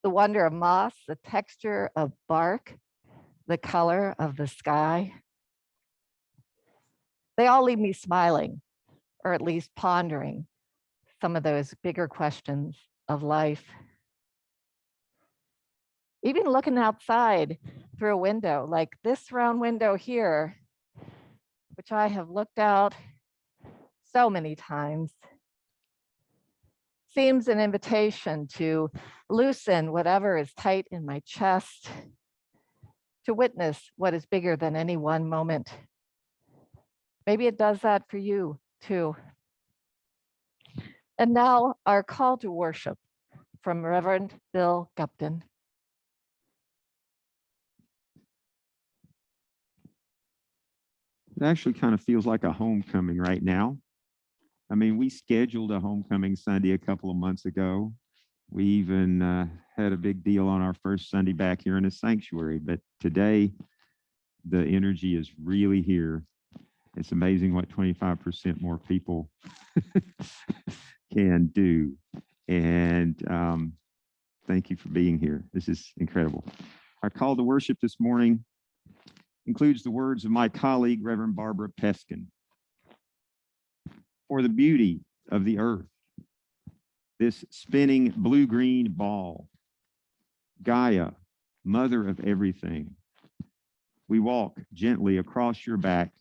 the wonder of moss, the texture of bark, the color of the sky. They all leave me smiling, or at least pondering some of those bigger questions of life. Even looking outside through a window, like this round window here, which I have looked out so many times, seems an invitation to loosen whatever is tight in my chest, to witness what is bigger than any one moment. Maybe it does that for you too. And now our call to worship from Reverend Bill Gupton. It actually kind of feels like a homecoming right now. I mean, we scheduled a homecoming Sunday a couple of months ago. We even had a big deal on our first Sunday back here in the sanctuary. But today, the energy is really here. It's amazing what 25% more people can do. And thank you for being here. This is incredible. Our call to worship this morning includes the words of my colleague, Reverend Barbara Peskin. For the beauty of the earth, this spinning blue-green ball, Gaia, mother of everything, we walk gently across your back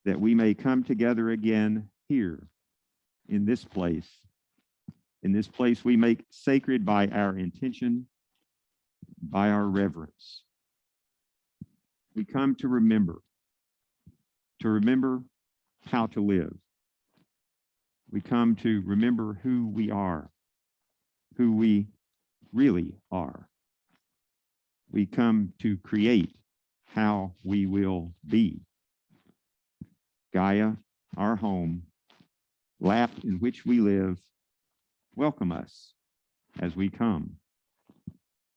that we may come together again here in this place. In this place we make sacred by our intention, by our reverence. We come to remember how to live. We come to remember who we are, who we really are. We come to create how we will be. Gaia, our home, lap in which we live, welcome us as we come.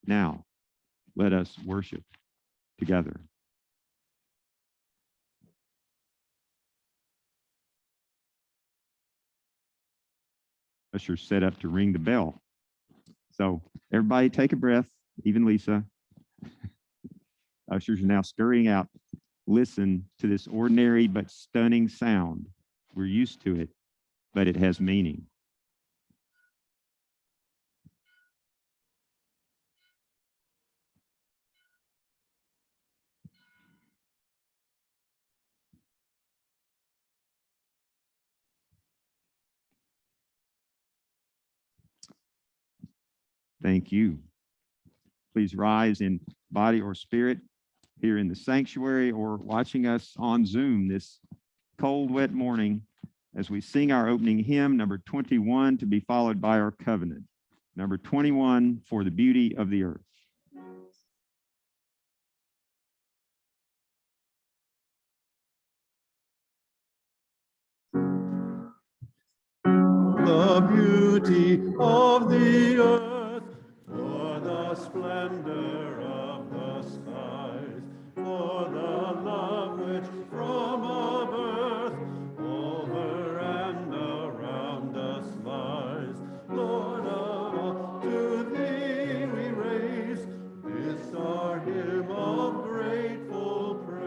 Now, let us worship together. Ushers set up to ring the bell. So everybody take a breath, even Lisa. Ushers are now scurrying out. Listen to this ordinary but stunning sound. We're used to it, but it has meaning. Thank you. Please rise in body or spirit here in the sanctuary or watching us on Zoom this cold, wet morning as we sing our opening hymn, number 21, to be followed by our covenant. Number 21, For the Beauty of the Earth. The beauty of the earth, for the splendor of the skies, for the love which from our birth over and around us lies. Lord of all, to thee we raise this our hymn of grateful praise.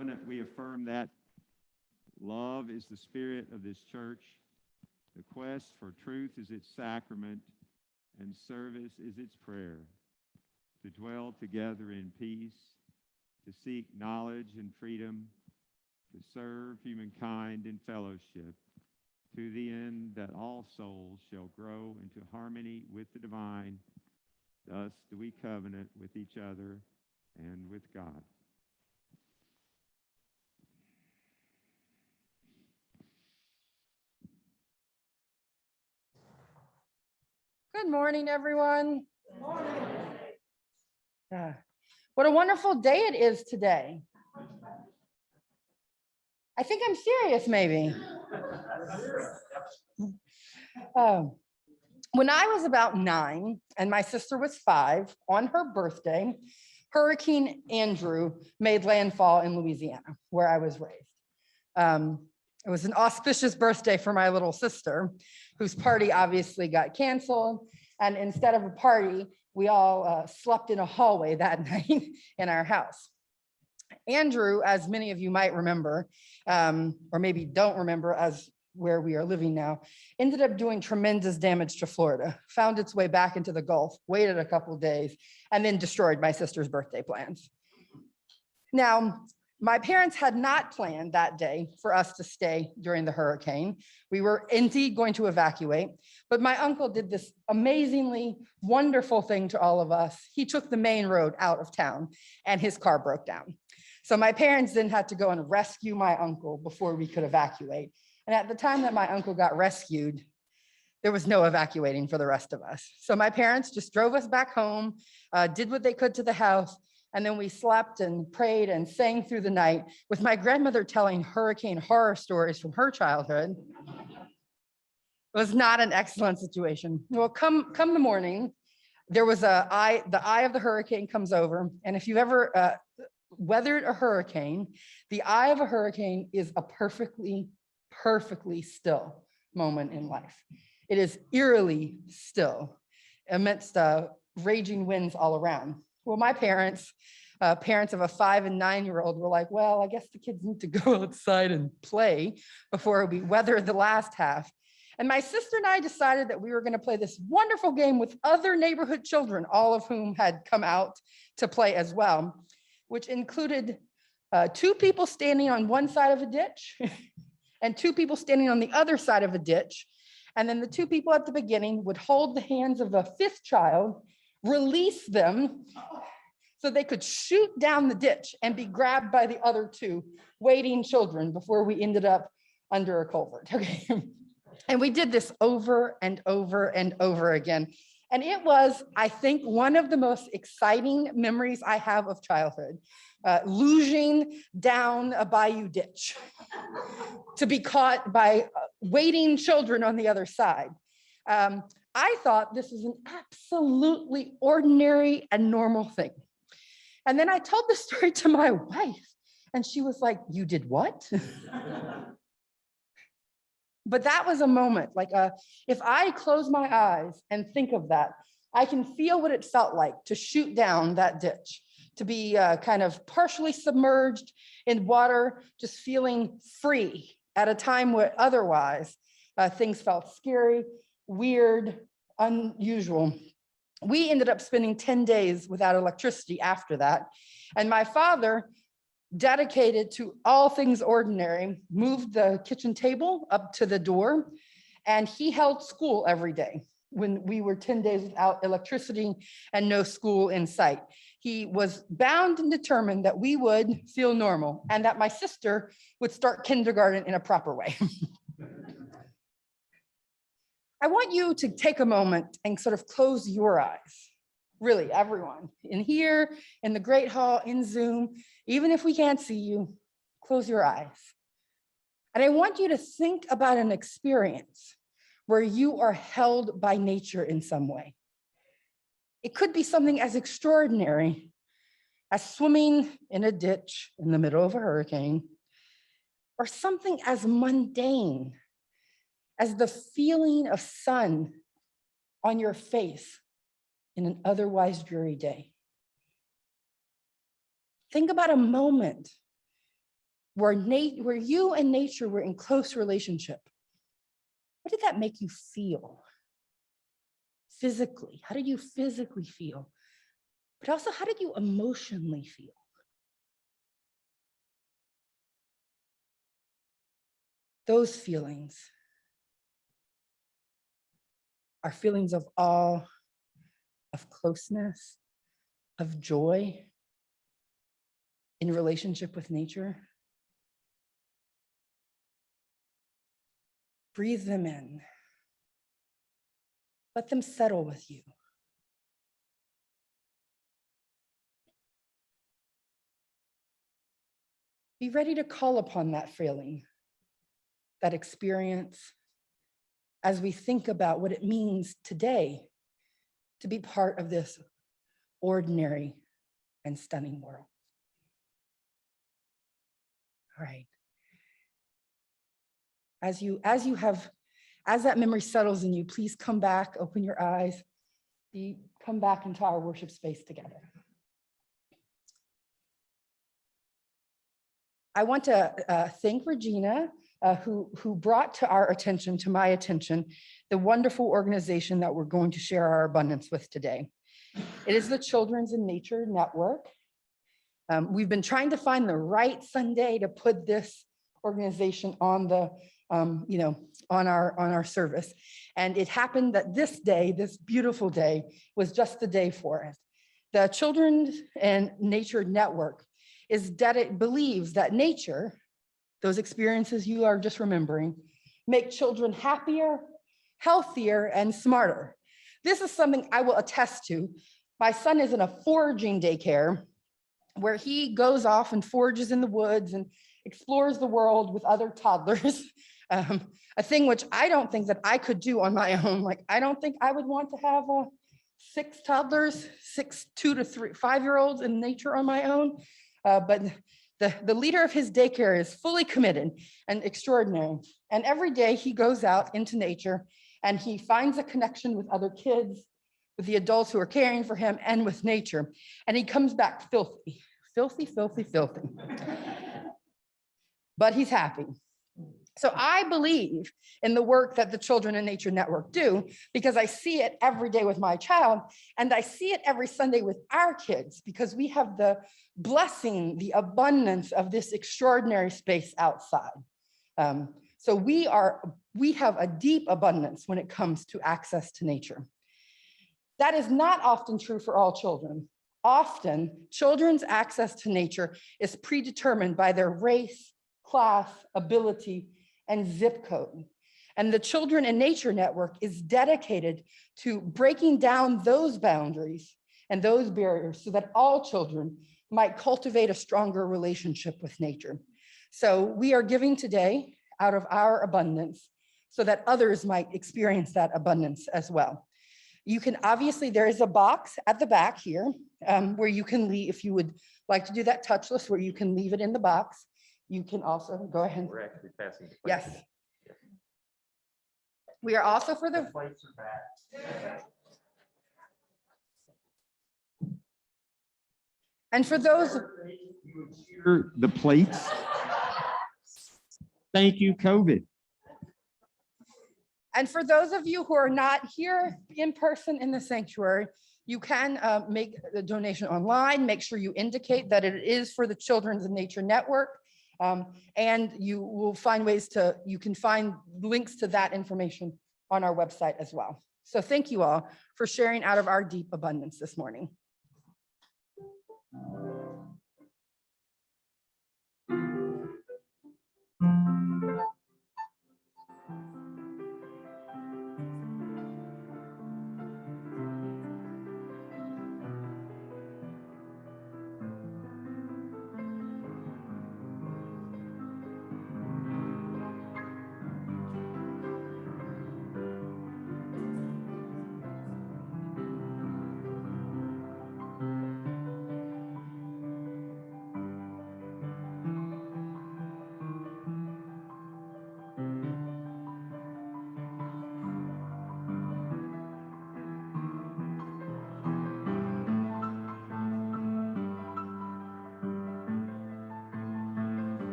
covenant, we affirm that love is the spirit of this church. The quest for truth is its sacrament, and service is its prayer. To dwell together in peace, to seek knowledge and freedom, to serve humankind in fellowship, to the end that all souls shall grow into harmony with the divine. Thus do we covenant with each other and with God. Good morning, everyone. Good morning. What a wonderful day it is today. I think I'm serious, maybe. When I was about 9 and my sister was 5, on her birthday, Hurricane Andrew made landfall in Louisiana, where I was raised. It was an auspicious birthday for my little sister, whose party obviously got canceled. And instead of a party, we all slept in a hallway that night in our house. Andrew, as many of you might remember, or maybe don't remember as where we are living now, ended up doing tremendous damage to Florida, found its way back into the Gulf, waited a couple of days, and then destroyed my sister's birthday plans. Now, my parents had not planned that day for us to stay during the hurricane. We were indeed going to evacuate, but my uncle did this amazingly wonderful thing to all of us. He took the main road out of town and his car broke down. So my parents then had to go and rescue my uncle before we could evacuate. And at the time that my uncle got rescued, there was no evacuating for the rest of us. So my parents just drove us back home, did what they could to the house, and then we slept and prayed and sang through the night with my grandmother telling hurricane horror stories from her childhood. It was not an excellent situation. Well, come the morning, there was the eye of the hurricane comes over. And if you've ever weathered a hurricane, the eye of a hurricane is a perfectly still moment in life. It is eerily still amidst raging winds all around. Well, my parents of a 5- and 9-year-old were like, well, I guess the kids need to go outside and play before we weather the last half. And my sister and I decided that we were going to play this wonderful game with other neighborhood children, all of whom had come out to play as well, which included 2 people standing on one side of a ditch and 2 people standing on the other side of a ditch. And then the 2 people at the beginning would hold the hands of a 5th child, release them so they could shoot down the ditch and be grabbed by the other 2 waiting children before we ended up under a culvert. Okay. And we did this over and over and over again. And it was, I think, one of the most exciting memories I have of childhood, luging down a bayou ditch to be caught by waiting children on the other side. I thought this was an absolutely ordinary and normal thing. And then I told the story to my wife, and she was like, "You did what?" But that was a moment, like if I close my eyes and think of that, I can feel what it felt like to shoot down that ditch, to be kind of partially submerged in water, just feeling free at a time where otherwise things felt scary, weird, unusual. We ended up spending 10 days without electricity after that. And my father, dedicated to all things ordinary, moved the kitchen table up to the door, and he held school every day when we were 10 days without electricity and no school in sight. He was bound and determined that we would feel normal and that my sister would start kindergarten in a proper way. I want you to take a moment and sort of close your eyes. Really, everyone in here, in the Great Hall, in Zoom, even if we can't see you, close your eyes. And I want you to think about an experience where you are held by nature in some way. It could be something as extraordinary as swimming in a ditch in the middle of a hurricane, or something as mundane as the feeling of sun on your face in an otherwise dreary day. Think about a moment where you and nature were in close relationship, what did that make you feel? Physically, how did you physically feel? But also, how did you emotionally feel? Those feelings are feelings of awe, of closeness, of joy in relationship with nature. Breathe them in. Let them settle with you. Be ready to call upon that feeling, that experience, as we think about what it means today to be part of this ordinary and stunning world. All right. As that memory settles in you, please come back, open your eyes, come back into our worship space together. I want to thank Regina, who brought to my attention, the wonderful organization that we're going to share our abundance with today. It is the Children's in Nature Network. We've been trying to find the right Sunday to put this organization on the, on our service. And it happened that this day, this beautiful day, was just the day for it. The Children's and Nature Network believes that nature, those experiences you are just remembering, make children happier, healthier, and smarter. This is something I will attest to. My son is in a foraging daycare where he goes off and forages in the woods and explores the world with other toddlers, a thing which I don't think that I could do on my own. Like, I don't think I would want to have 6 toddlers, 2 to 3, 5-year-olds in nature on my own. But the leader of his daycare is fully committed and extraordinary. And every day he goes out into nature and he finds a connection with other kids, with the adults who are caring for him, and with nature. And he comes back filthy, filthy, filthy, filthy. But he's happy. So I believe in the work that the Children in Nature Network do, because I see it every day with my child, and I see it every Sunday with our kids, because we have the blessing, the abundance of this extraordinary space outside. So we have a deep abundance when it comes to access to nature. That is not often true for all children. Often, children's access to nature is predetermined by their race, class, ability, and zip code. And the Children in Nature Network is dedicated to breaking down those boundaries and those barriers so that all children might cultivate a stronger relationship with nature. So we are giving today out of our abundance so that others might experience that abundance as well. You can obviously, there is a box at the back here where you can leave, if you would like to do that touchless, where you can leave it in the box. You can also go ahead. We're actually passing the plates. Yes. We are also for the Plates are back. and for those, The plates. Thank you, COVID. and for those of you who are not here in person in the sanctuary, you can make the donation online. Make sure you indicate that it is for the Children's in Nature Network. And you will find you can find links to that information on our website as well. So thank you all for sharing out of our deep abundance this morning.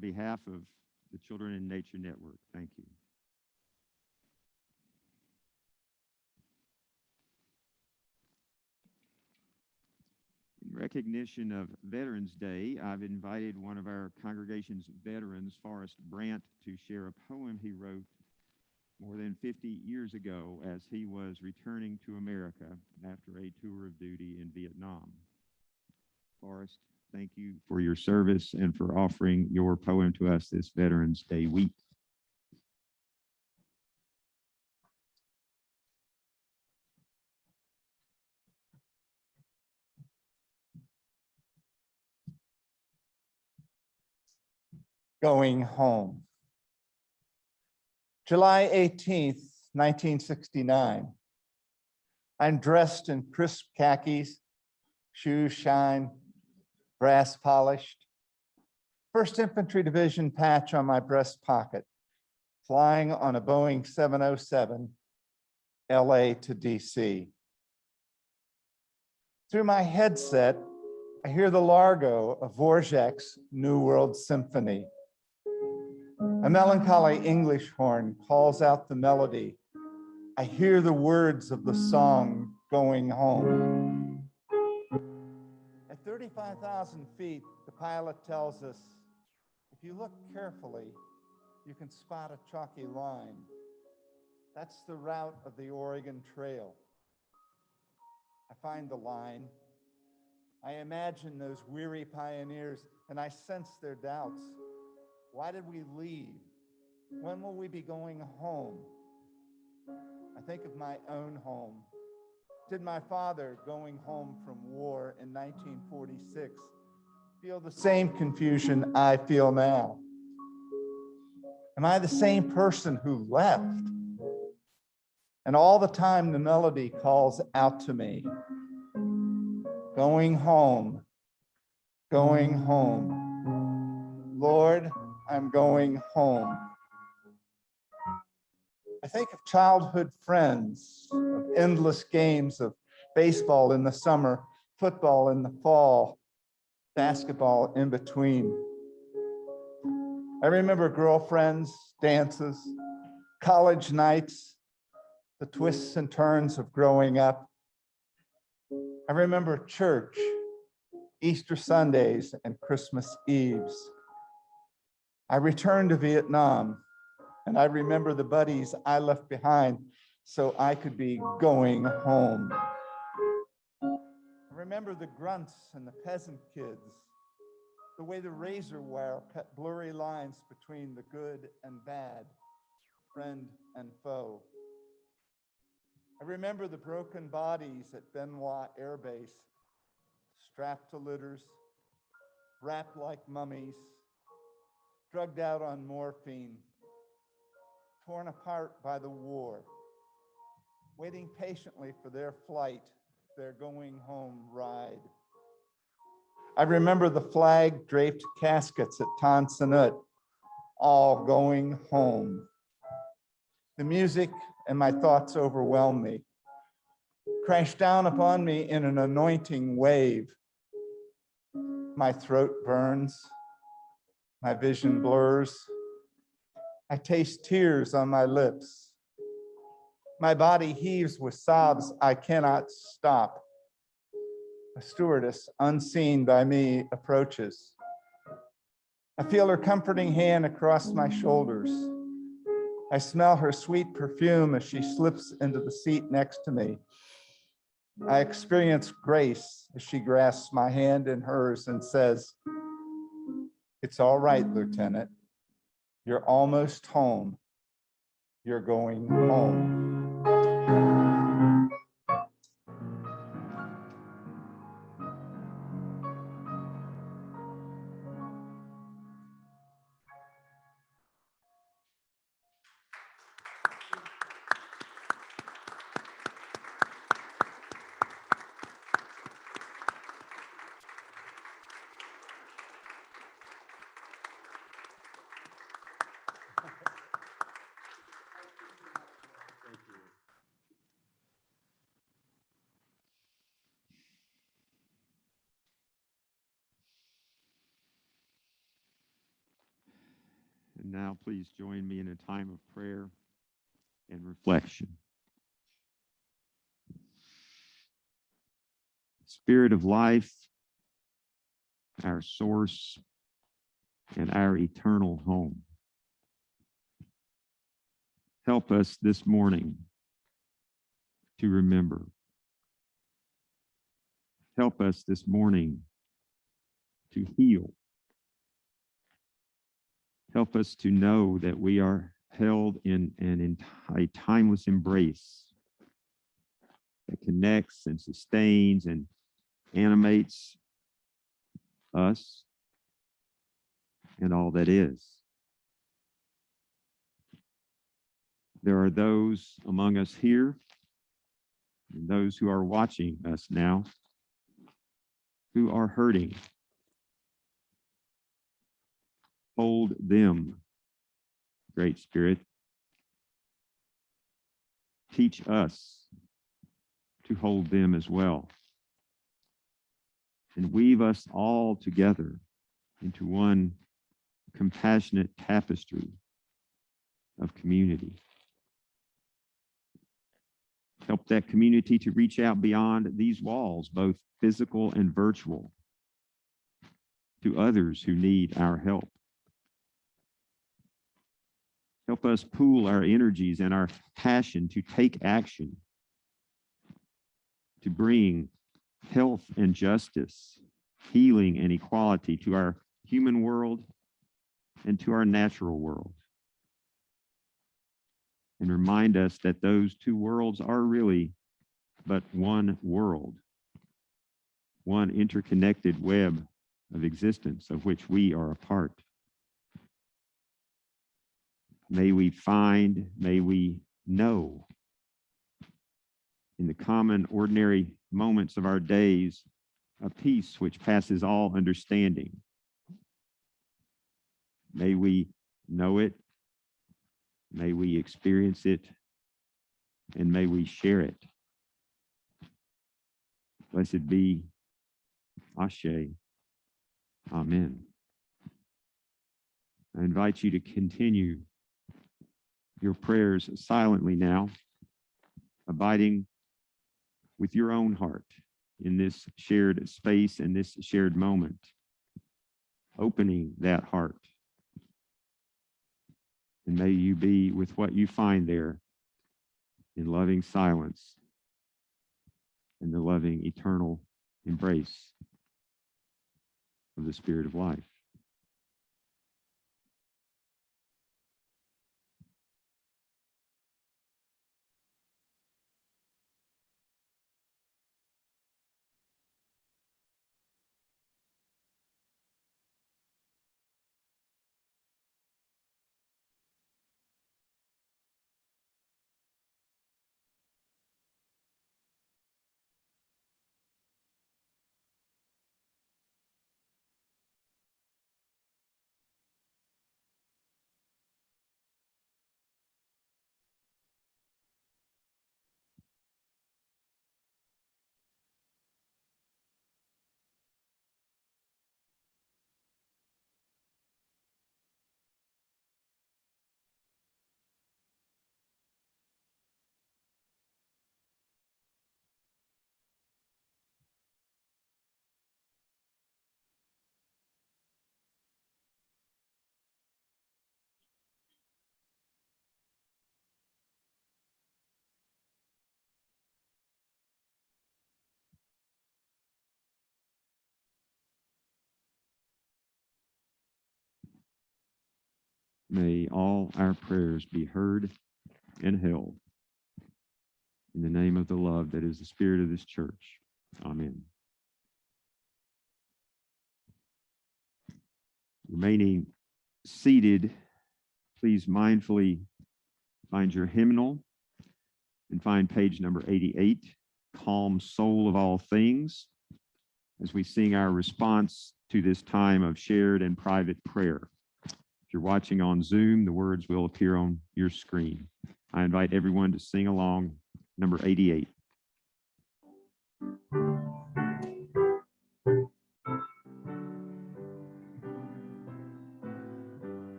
behalf of the Children in Nature Network, thank you. In recognition of Veterans Day, I've invited one of our congregation's veterans, Forrest Brandt, to share a poem he wrote more than 50 years ago as he was returning to America after a tour of duty in Vietnam. Forrest, thank you for your service and for offering your poem to us this Veterans Day week. Going home. July 18th, 1969. I'm dressed in crisp khakis, shoes shine, brass polished. 1st Infantry Division patch on my breast pocket, flying on a Boeing 707, LA to DC. Through my headset, I hear the Largo of Dvorak's New World Symphony. A melancholy English horn calls out the melody. I hear the words of the song Going Home. At 35,000 feet, the pilot tells us, if you look carefully, you can spot a chalky line. That's the route of the Oregon Trail. I find the line. I imagine those weary pioneers, and I sense their doubts. Why did we leave? When will we be going home? I think of my own home. Did my father, going home from war in 1946, feel the same confusion I feel now? Am I the same person who left? And all the time the melody calls out to me, going home, going home. Lord, I'm going home. I think of childhood friends, of endless games of baseball in the summer, football in the fall, basketball in between. I remember girlfriends, dances, college nights, the twists and turns of growing up. I remember church, Easter Sundays, and Christmas Eves. I returned to Vietnam, and I remember the buddies I left behind so I could be going home. I remember the grunts and the peasant kids, the way the razor wire cut blurry lines between the good and bad, friend and foe. I remember the broken bodies at Benoit Air Base, strapped to litters, wrapped like mummies, drugged out on morphine, torn apart by the war, waiting patiently for their flight, their going home ride. I remember the flag-draped caskets at Tan Son Nhut, all going home. The music and my thoughts overwhelm me, crash down upon me in an anointing wave. My throat burns, my vision blurs. I taste tears on my lips. My body heaves with sobs I cannot stop. A stewardess, unseen by me, approaches. I feel her comforting hand across my shoulders. I smell her sweet perfume as she slips into the seat next to me. I experience grace as she grasps my hand in hers and says, "It's all right, Lieutenant. You're almost home. You're going home." Now, please join me in a time of prayer and reflection. Spirit of life, our source and our eternal home, help us this morning to remember. Help us this morning to heal. Help us to know that we are held in a timeless embrace that connects and sustains and animates us and all that is. There are those among us here and those who are watching us now who are hurting. Hold them, Great Spirit. Teach us to hold them as well. And weave us all together into one compassionate tapestry of community. Help that community to reach out beyond these walls, both physical and virtual, to others who need our help. Help us pool our energies and our passion to take action, to bring health and justice, healing and equality to our human world and to our natural world. And remind us that those two worlds are really but one world, one interconnected web of existence of which we are a part. May we find, may we know in the common, ordinary moments of our days a peace which passes all understanding. May we know it, may we experience it, and may we share it. Blessed be Ashe. Amen. I invite you to continue your prayers silently now, abiding with your own heart in this shared space and this shared moment, opening that heart. And may you be with what you find there in loving silence and the loving eternal embrace of the Spirit of life. May all our prayers be heard and held in the name of the love that is the spirit of this church. Amen. Remaining seated, please mindfully find your hymnal and find page number 88, Calm Soul of All Things, as we sing our response to this time of shared and private prayer. If you're watching on Zoom, the words will appear on your screen. I invite everyone to sing along, number 88.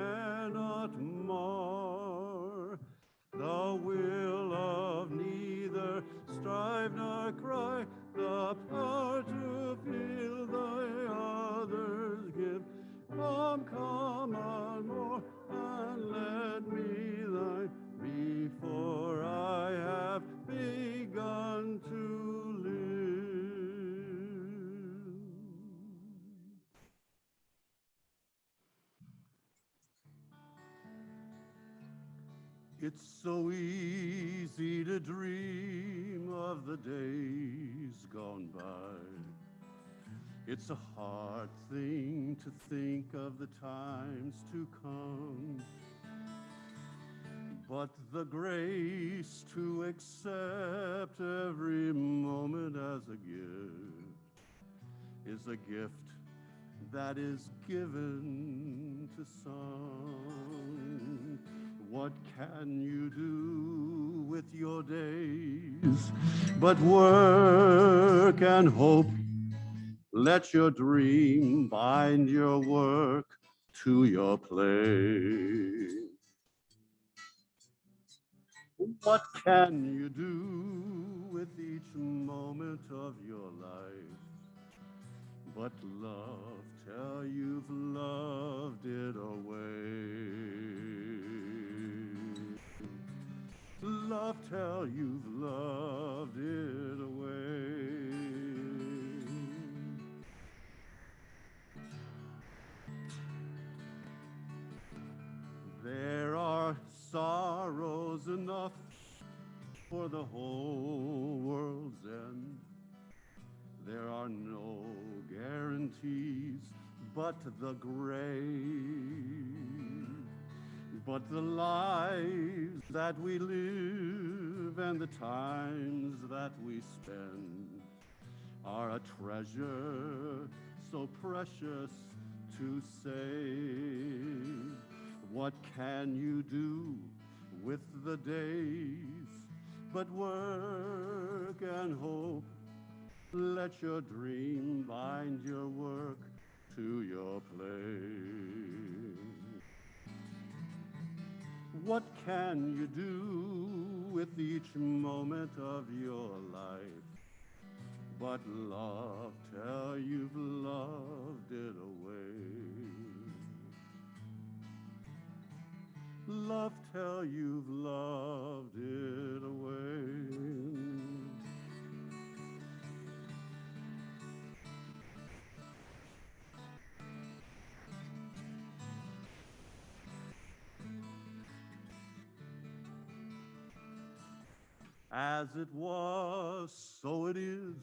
cannot mar. The will of neither strive nor cry, the power to feel thy others give. Come, come on more, and let me thine before I have begun to live. It's so easy to dream of the days gone by. It's a hard thing to think of the times to come. But the grace to accept every moment as a gift is a gift that is given to some. What can you do with your days but work and hope? Let your dream bind your work to your play. What can you do with each moment of your life but love till you've loved it away? Love till you've loved it away. There are sorrows enough for the whole world's end. There are no guarantees but the grave. But the lives that we live and the times that we spend are a treasure so precious to save. What can you do with the days but work and hope? Let your dream bind your work to your play. What can you do with each moment of your life but love till you've loved it away? Love till you've loved it away. As it was, so it is.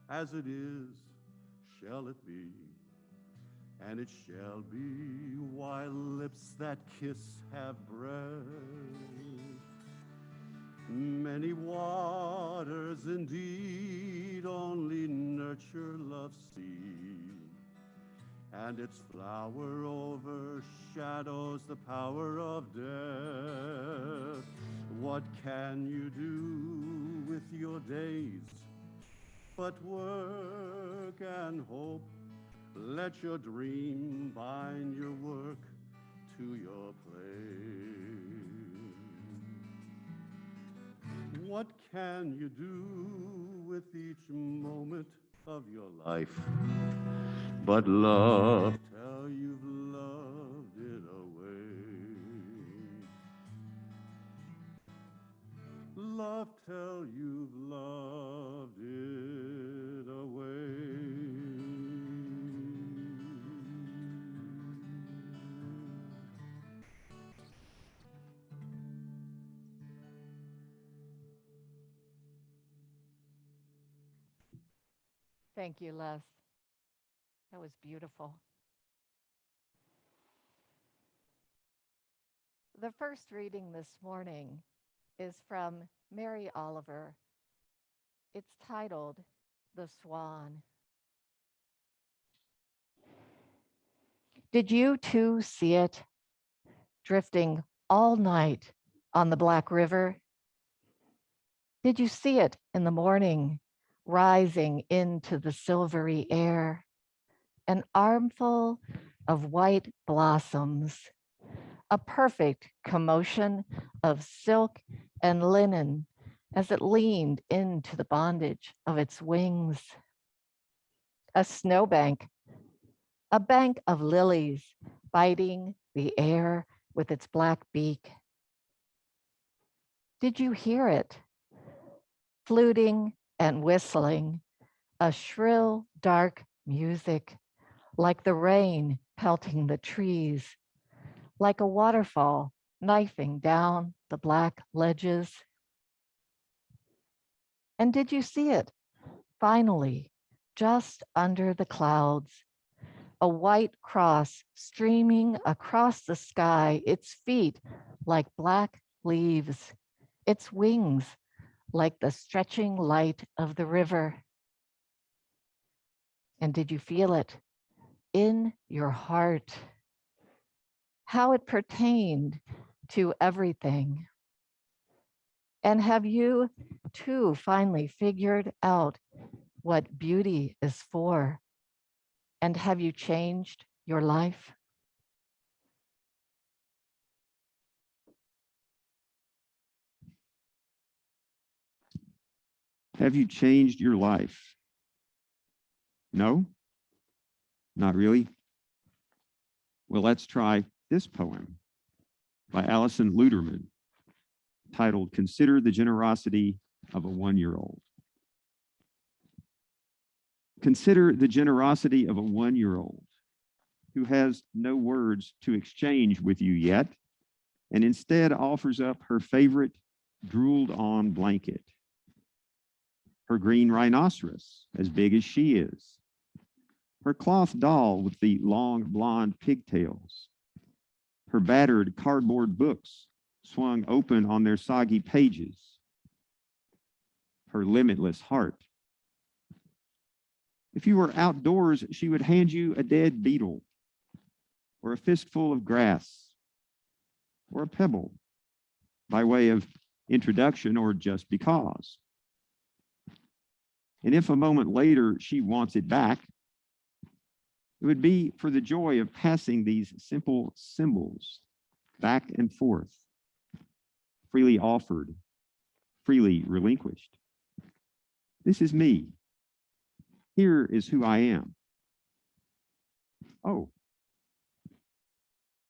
As it is, shall it be. And it shall be while lips that kiss have breath. Many waters indeed only nurture love's seed, and its flower overshadows the power of death. What can you do with your days but work and hope? Let your dream bind your work to your play. What can you do with each moment of your life but love till you've loved it away? Love till you've loved it away. Thank you, Les. That was beautiful. The first reading this morning is from Mary Oliver. It's titled The Swan. Did you too see it, drifting all night on the Black River? Did you see it in the morning, rising into the silvery air, an armful of white blossoms, a perfect commotion of silk and linen as it leaned into the bondage of its wings. A snowbank, a bank of lilies biting the air with its black beak. Did you hear it? Fluting and whistling, a shrill, dark music, like the rain pelting the trees, like a waterfall knifing down the black ledges. And did you see it? Finally, just under the clouds, a white cross streaming across the sky, its feet like black leaves, its wings like the stretching light of the river. And did you feel it in your heart? How it pertained to everything. And have you too finally figured out what beauty is for? And have you changed your life? Have you changed your life? No? Not really? Well, let's try this poem by Alison Luterman, titled Consider the Generosity of a One-Year-Old. Consider the generosity of a one-year-old who has no words to exchange with you yet, and instead offers up her favorite drooled-on blanket, her green rhinoceros, as big as she is, her cloth doll with the long blonde pigtails, her battered cardboard books swung open on their soggy pages, her limitless heart. If you were outdoors, she would hand you a dead beetle, or a fistful of grass, or a pebble, by way of introduction or just because. And if a moment later she wants it back, it would be for the joy of passing these simple symbols back and forth, freely offered, freely relinquished. This is me. Here is who I am. Oh.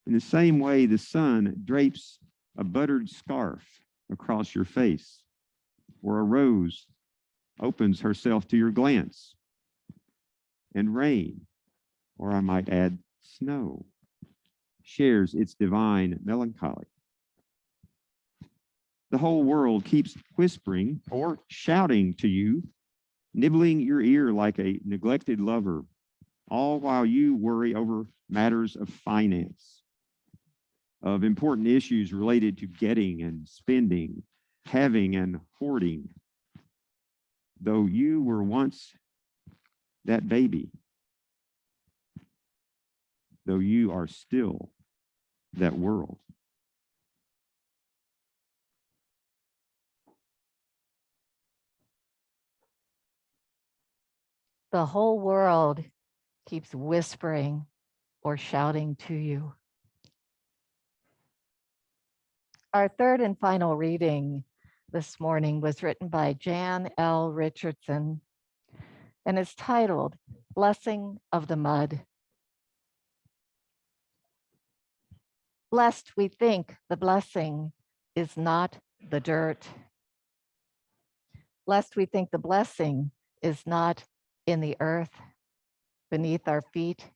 In the same way, the sun drapes a buttered scarf across your face, or a rose opens herself to your glance, and rain, or I might add snow, shares its divine melancholy. The whole world keeps whispering or shouting to you, nibbling your ear like a neglected lover, all while you worry over matters of finance, of important issues related to getting and spending, having and hoarding. Though you were once that baby, though you are still that world. The whole world keeps whispering or shouting to you. Our third and final reading this morning was written by Jan L. Richardson and is titled Blessing of the Mud. Lest we think the blessing is not the dirt. Lest we think the blessing is not in the earth beneath our feet.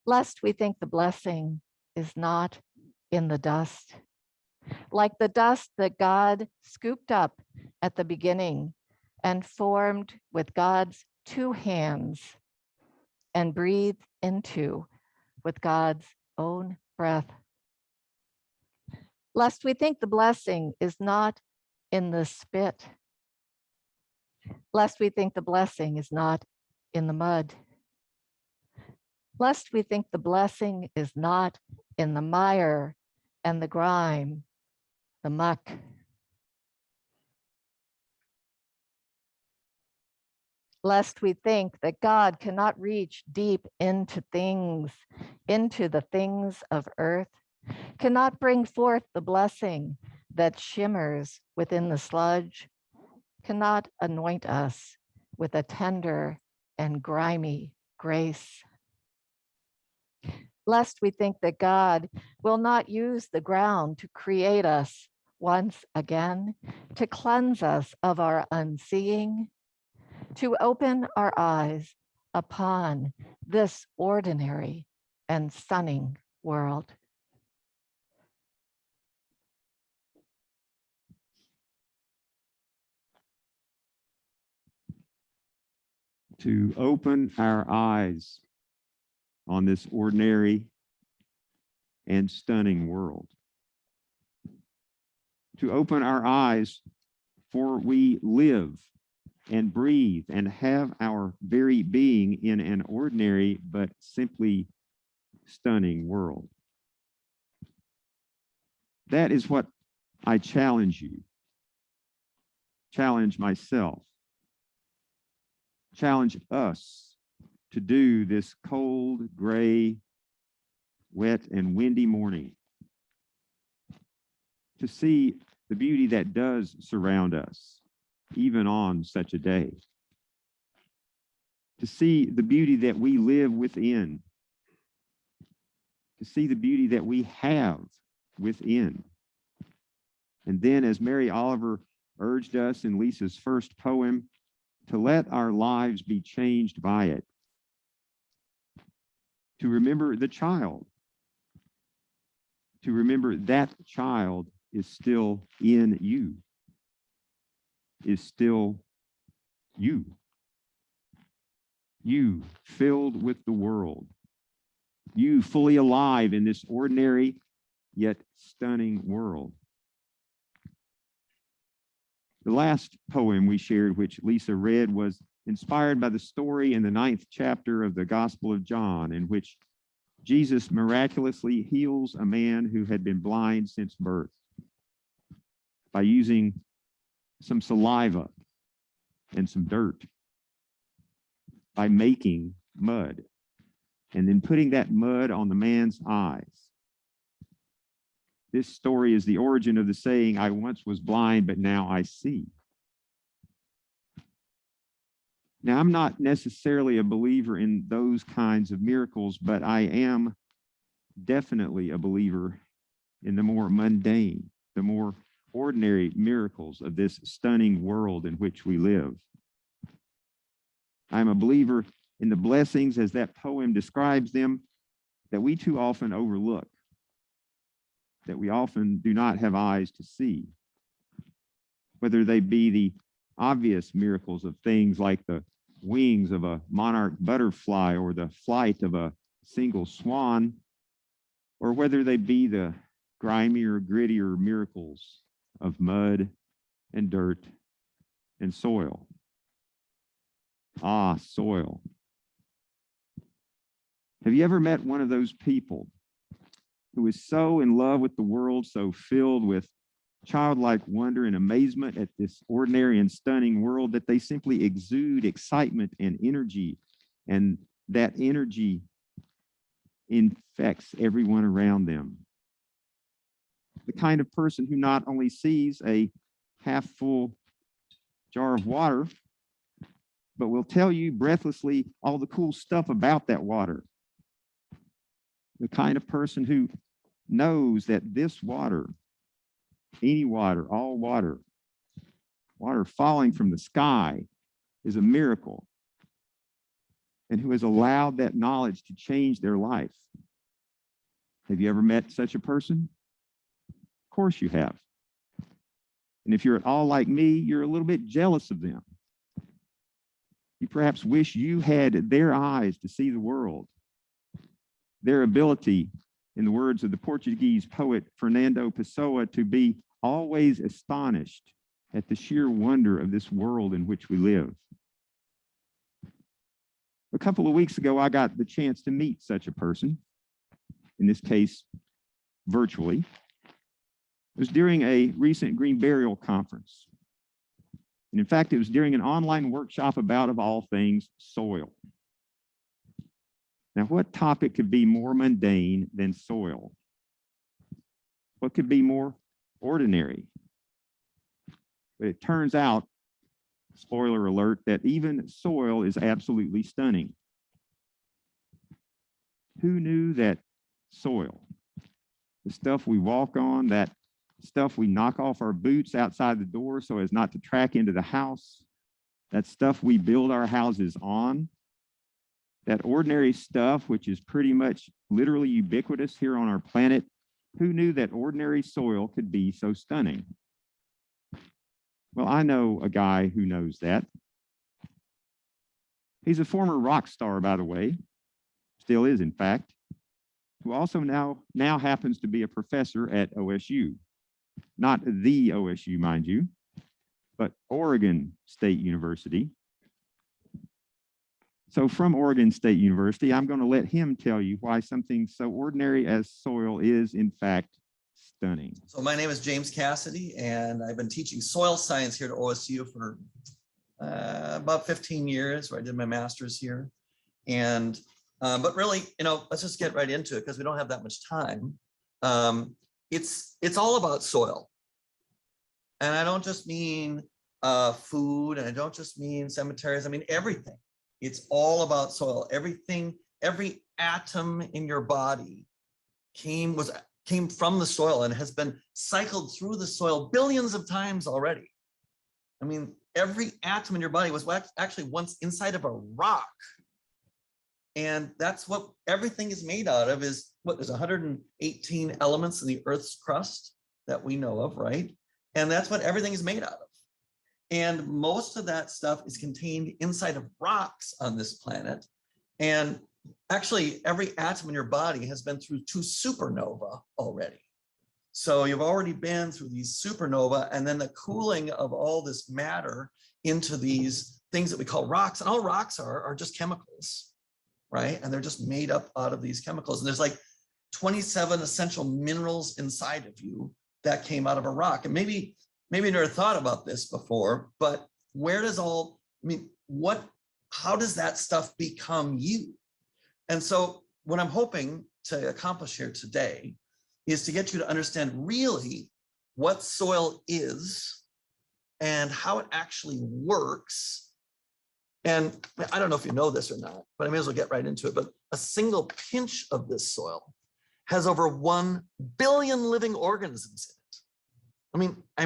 Lest we think the blessing is not in the dust, like the dust that God scooped up at the beginning and formed with God's two hands and breathed into with God's own breath. Lest we think the blessing is not in the spit, lest we think the blessing is not in the mud, lest we think the blessing is not in the mire and the grime, the muck. lest we think that God cannot reach deep into the things of earth, cannot bring forth the blessing that shimmers within the sludge, cannot anoint us with a tender and grimy grace. Lest we think that God will not use the ground to create us once again, to cleanse us of our unseeing, to open our eyes upon this ordinary and stunning world. To open our eyes on this ordinary and stunning world. To open our eyes, for we live and breathe and have our very being in an ordinary but simply stunning world. That is what I challenge you, challenge myself, challenge us to do this cold, gray, wet, and windy morning, to see the beauty that does surround us, even on such a day, to see the beauty that we live within, to see the beauty that we have within. And then, as Mary Oliver urged us in Lisa's first poem, to let our lives be changed by it, to remember the child, to remember that child is still in you, is still you. You filled with the world, you fully alive in this ordinary yet stunning world. The last poem we shared, which Lisa read, was inspired by the story in the 9th chapter of the Gospel of John, in which Jesus miraculously heals a man who had been blind since birth by using some saliva and some dirt, by making mud and then putting that mud on the man's eyes. This story is the origin of the saying, I once was blind, but now I see. Now, I'm not necessarily a believer in those kinds of miracles, but I am definitely a believer in the more mundane, the more ordinary miracles of this stunning world in which we live. I'm a believer in the blessings, as that poem describes them, that we too often overlook, that we often do not have eyes to see, whether they be the obvious miracles of things like the wings of a monarch butterfly or the flight of a single swan, or whether they be the grimier, grittier miracles of mud and dirt and soil. Ah, soil. Have you ever met one of those people who is so in love with the world, so filled with childlike wonder and amazement at this ordinary and stunning world, that they simply exude excitement and energy, and that energy infects everyone around them? The kind of person who not only sees a half full jar of water, but will tell you breathlessly all the cool stuff about that water. The kind of person who knows that this water, any water, all water, water falling from the sky, is a miracle, and who has allowed that knowledge to change their life. Have you ever met such a person? Of course you have. And if you're at all like me, you're a little bit jealous of them. You perhaps wish you had their eyes to see the world, their ability, in the words of the Portuguese poet Fernando Pessoa, to be always astonished at the sheer wonder of this world in which we live. A couple of weeks ago, I got the chance to meet such a person, in this case, virtually. It was during a recent Green Burial conference. And in fact, it was during an online workshop about, of all things, soil. Now, what topic could be more mundane than soil? What could be more ordinary? But it turns out, spoiler alert, that even soil is absolutely stunning. Who knew that soil, the stuff we walk on, that stuff we knock off our boots outside the door so as not to track into the house, that stuff we build our houses on, that ordinary stuff, which is pretty much literally ubiquitous here on our planet, who knew that ordinary soil could be so stunning? Well, I know a guy who knows that. He's a former rock star, by the way, still is, in fact, who also now happens to be a professor at OSU. Not the OSU, mind you, but Oregon State University. So from Oregon State University, I'm going to let him tell you why something so ordinary as soil is, in fact, stunning. So my name is James Cassidy, and I've been teaching soil science here at OSU for about 15 years, where I did my master's here. And, but really, let's just get right into it because we don't have that much time. It's all about soil. And I don't just mean food, and I don't just mean cemeteries, I mean everything. It's all about soil. Everything, every atom in your body came from the soil and has been cycled through the soil billions of times already. I mean, every atom in your body was actually once inside of a rock. And that's what everything is made out of, is what, there's 118 elements in the Earth's crust that we know of, right? And that's what everything is made out of. And most of that stuff is contained inside of rocks on this planet. And actually, every atom in your body has been through 2 supernova already. So you've already been through these supernova, and then the cooling of all this matter into these things that we call rocks. And all rocks are just chemicals, right? And they're just made up out of these chemicals. And there's like 27 essential minerals inside of you that came out of a rock. And maybe you never thought about this before, but where does how does that stuff become you? And so what I'm hoping to accomplish here today is to get you to understand really what soil is and how it actually works. And I don't know if you know this or not, but I may as well get right into it. But a single pinch of this soil has over 1 billion living organisms in it. I mean, I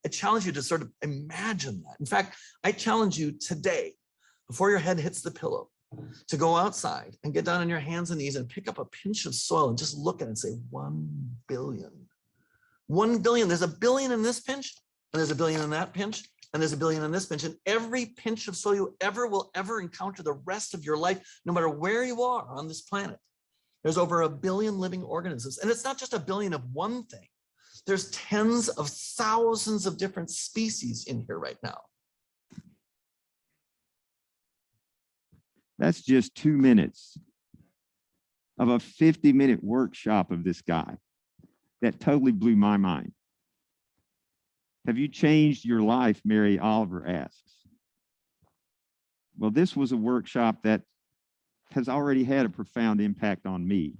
challenge you to sort of imagine that. In fact, I challenge you today, before your head hits the pillow, to go outside and get down on your hands and knees and pick up a pinch of soil and just look at it and say, 1 billion. 1 billion, there's a billion in this pinch, and there's a billion in that pinch, and there's a billion in this pinch. And every pinch of soil you will ever encounter the rest of your life, no matter where you are on this planet, there's over 1 billion living organisms. And it's not just 1 billion of one thing. There's tens of thousands of different species in here right now. That's just 2 minutes of a 50-minute workshop of this guy that totally blew my mind. Have you changed your life? Mary Oliver asks. Well, this was a workshop that has already had a profound impact on me,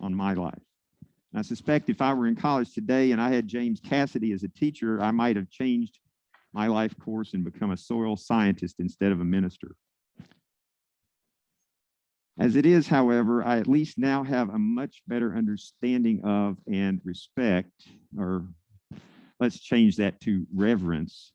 on my life. And I suspect if I were in college today and I had James Cassidy as a teacher, I might have changed my life course and become a soil scientist instead of a minister. As it is, however, I at least now have a much better understanding of and respect, or let's change that to reverence,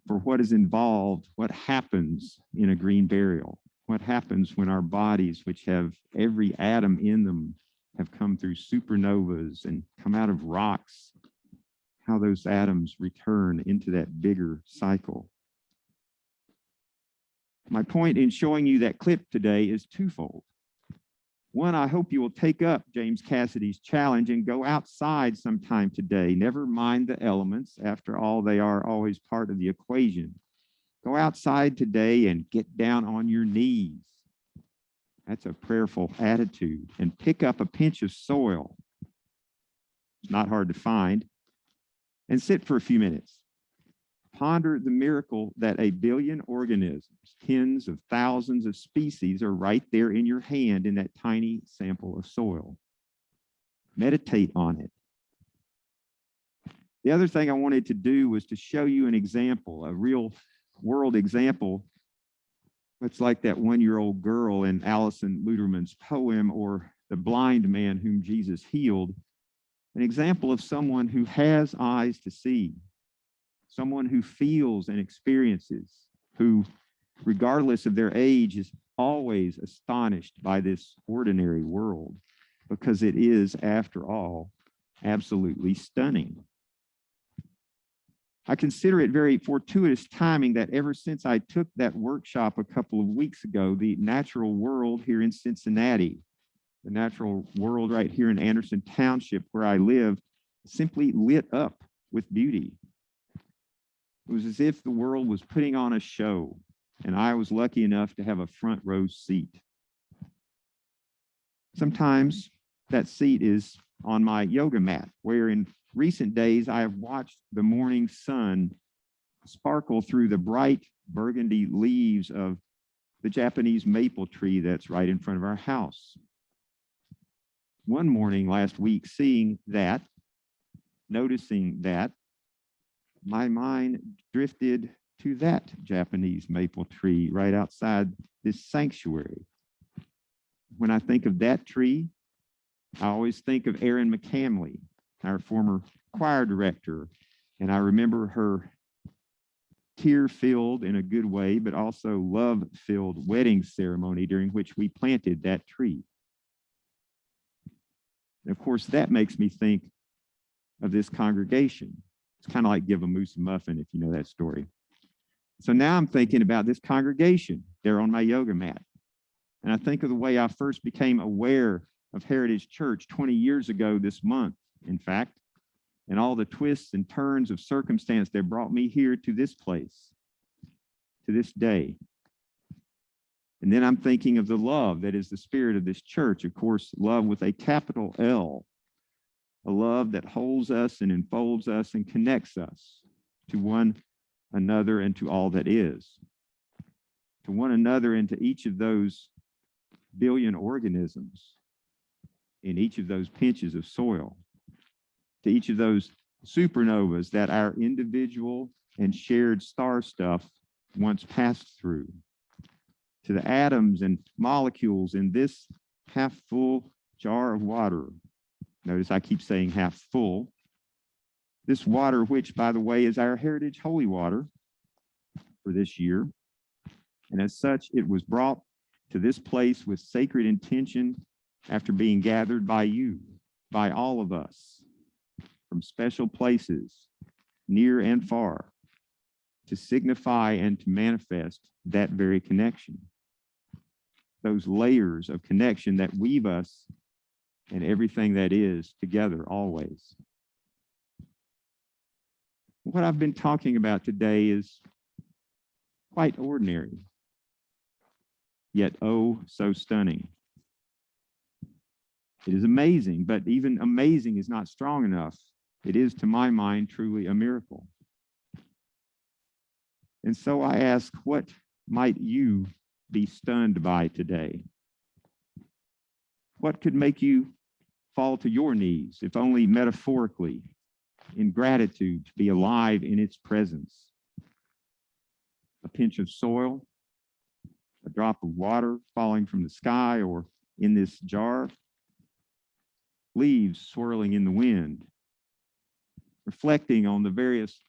for what is involved, what happens in a green burial, what happens when our bodies, which have every atom in them, have come through supernovas and come out of rocks, how those atoms return into that bigger cycle. My point in showing you that clip today is twofold. One, I hope you will take up James Cassidy's challenge and go outside sometime today. Never mind the elements. After all, they are always part of the equation. Go outside today and get down on your knees. That's a prayerful attitude. And pick up a pinch of soil. It's not hard to find. And sit for a few minutes. Ponder the miracle that a billion organisms, tens of thousands of species are right there in your hand in that tiny sample of soil. Meditate on it. The other thing I wanted to do was to show you an example, a real world example. It's like that one-year-old girl in Alison Luderman's poem, or the blind man whom Jesus healed. An example of someone who has eyes to see, someone who feels and experiences, who, regardless of their age, is always astonished by this ordinary world, because it is, after all, absolutely stunning. I consider it very fortuitous timing that ever since I took that workshop a couple of weeks ago, the natural world here in Cincinnati, the natural world right here in Anderson Township where I live, simply lit up with beauty. It was as if the world was putting on a show, and I was lucky enough to have a front row seat. Sometimes that seat is on my yoga mat, where in recent days I have watched the morning sun sparkle through the bright burgundy leaves of the Japanese maple tree that's right in front of our house. One morning last week, seeing that, noticing that, my mind drifted to that Japanese maple tree right outside this sanctuary. When I think of that tree, I always think of Erin McCamley, our former choir director, and I remember her tear-filled in a good way, but also love-filled wedding ceremony during which we planted that tree. And of course, that makes me think of this congregation. It's kind of like give a moose a muffin, if you know that story. So now I'm thinking about this congregation there on my yoga mat. And I think of the way I first became aware of Heritage Church 20 years ago this month, in fact, and all the twists and turns of circumstance that brought me here to this place, to this day. And then I'm thinking of the love that is the spirit of this church, of course, love with a capital L, a love that holds us and enfolds us and connects us to one another and to all that is, to one another and to each of those billion organisms in each of those pinches of soil, to each of those supernovas that our individual and shared star stuff once passed through, to the atoms and molecules in this half full jar of water. Notice I keep saying half full. This water, which, by the way, is our Heritage Holy Water for this year. And as such, it was brought to this place with sacred intention after being gathered by you, by all of us, from special places, near and far, to signify and to manifest that very connection. Those layers of connection that weave us and everything that is together always. What I've been talking about today is quite ordinary, yet oh, so stunning. It is amazing, but even amazing is not strong enough. It is, to my mind, truly a miracle. And so I ask, what might you be stunned by today? What could make you fall to your knees, if only metaphorically, in gratitude to be alive in its presence? A pinch of soil, a drop of water falling from the sky, or in this jar, leaves swirling in the wind, reflecting on the various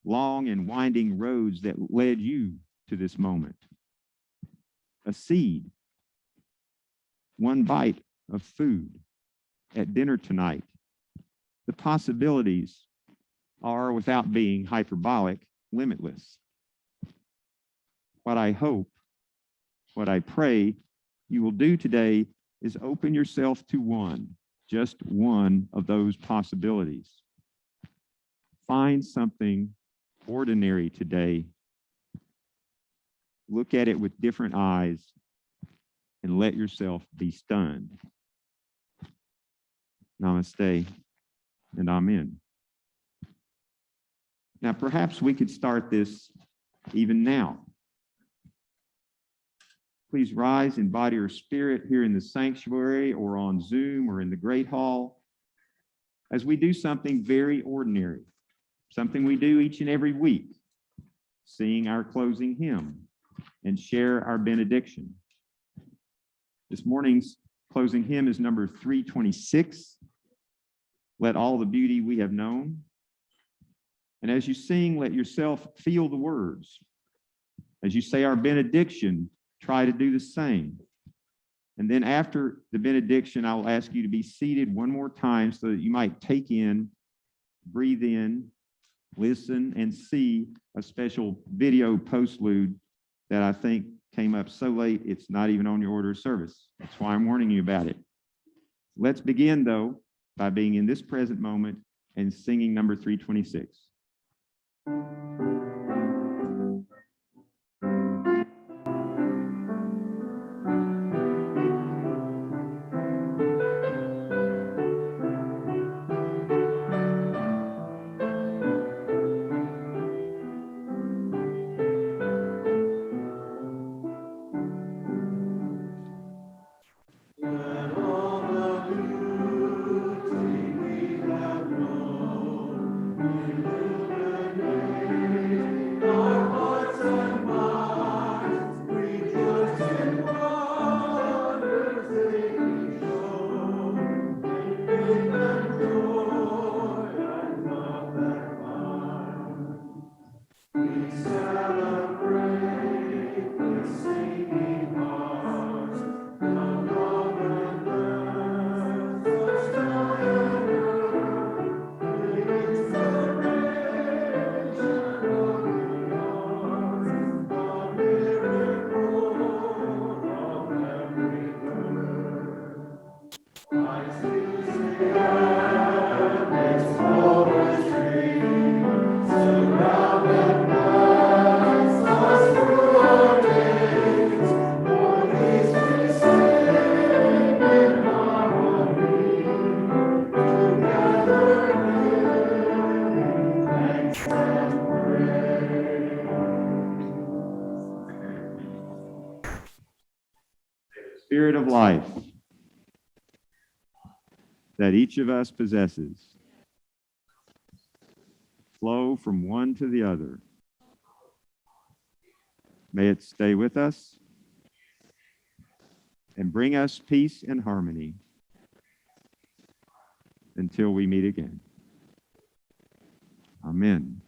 long and winding roads that led you to this moment. A seed, one bite of food at dinner tonight. The possibilities are, without being hyperbolic, limitless. What I hope, what I pray you will do today is open yourself to one, just one of those possibilities. Find something ordinary today. Look at it with different eyes and let yourself be stunned. Namaste and Amen. Now, perhaps we could start this even now. Please rise in body or spirit here in the sanctuary or on Zoom or in the Great Hall as we do something very ordinary, something we do each and every week, sing our closing hymn and share our benediction. This morning's closing hymn is number 326, Let All the Beauty We Have Known. And as you sing, let yourself feel the words. As you say our benediction, try to do the same. And then after the benediction, I will ask you to be seated one more time so that you might take in, breathe in, listen, and see a special video postlude that I think came up so late, it's not even on your order of service. That's why I'm warning you about it. Let's begin, though, by being in this present moment and singing number 326. Let all the beauty we have known illuminate our hearts and minds. Rejoice in wonders they show, in faith and joy and love that bind. We celebrate with singing hearts the love and dance of sky and earth, the inspiration of the arts, the miracle of every birth. Christ is the end, its glorious dream, surrounded us through our days. For these we sing in harmony, together giving thanks and praise. Spirit of life that each of us possesses flow from one to the other. May it stay with us and bring us peace and harmony until we meet again. Amen.